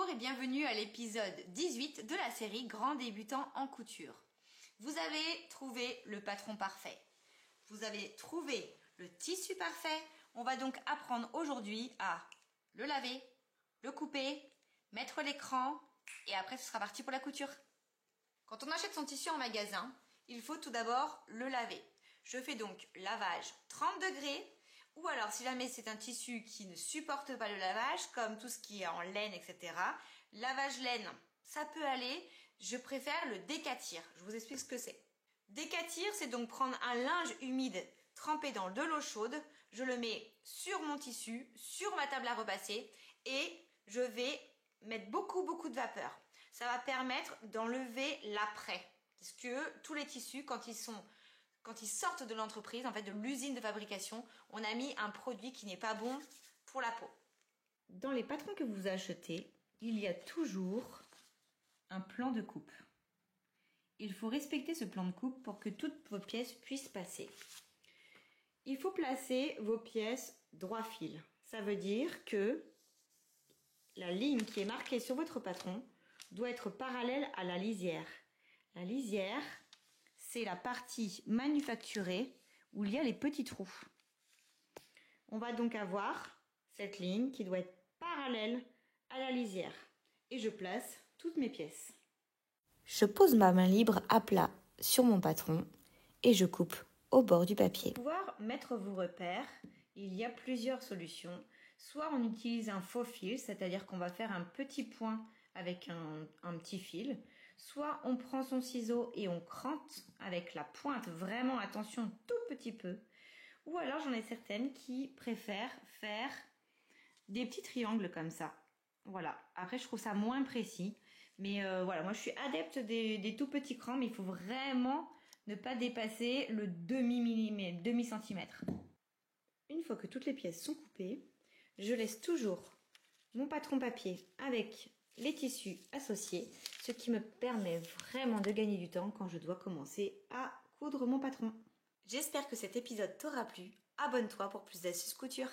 Bonjour et bienvenue à l'épisode 18 de la série Grands débutants en couture. Vous avez trouvé le patron parfait. Vous avez trouvé le tissu parfait. On va donc apprendre aujourd'hui à le laver, le couper, mettre l'écran et après ce sera parti pour la couture. Quand on achète son tissu en magasin, il faut tout d'abord le laver. Je fais donc lavage 30 degrés. Ou alors, si jamais c'est un tissu qui ne supporte pas le lavage, comme tout ce qui est en laine, etc. Lavage laine, ça peut aller. Je préfère le décatir. Je vous explique ce que c'est. Décatir, c'est donc prendre un linge humide trempé dans de l'eau chaude. Je le mets sur mon tissu, sur ma table à repasser et je vais mettre beaucoup de vapeur. Ça va permettre d'enlever l'après. Parce que tous les tissus, quand ils sortent de l'entreprise, en fait de l'usine de fabrication, on a mis un produit qui n'est pas bon pour la peau. Dans les patrons que vous achetez, il y a toujours un plan de coupe. Il faut respecter ce plan de coupe pour que toutes vos pièces puissent passer. Il faut placer vos pièces droit fil. Ça veut dire que la ligne qui est marquée sur votre patron doit être parallèle à la lisière. La lisière, c'est la partie manufacturée où il y a les petits trous. On va donc avoir cette ligne qui doit être parallèle à la lisière. Et je place toutes mes pièces. Je pose ma main libre à plat sur mon patron et je coupe au bord du papier. Pour pouvoir mettre vos repères, il y a plusieurs solutions. Soit on utilise un faux fil, c'est-à-dire qu'on va faire un petit point avec un petit fil. Soit on prend son ciseau et on crante avec la pointe, vraiment attention, tout petit peu. Ou alors j'en ai certaines qui préfèrent faire des petits triangles comme ça. Voilà, après je trouve ça moins précis. Mais voilà, moi je suis adepte des tout petits crans, mais il faut vraiment ne pas dépasser le demi-centimètre. Une fois que toutes les pièces sont coupées, je laisse toujours mon patron papier avec les tissus associés, ce qui me permet vraiment de gagner du temps quand je dois commencer à coudre mon patron. J'espère que cet épisode t'aura plu. Abonne-toi pour plus d'astuces couture.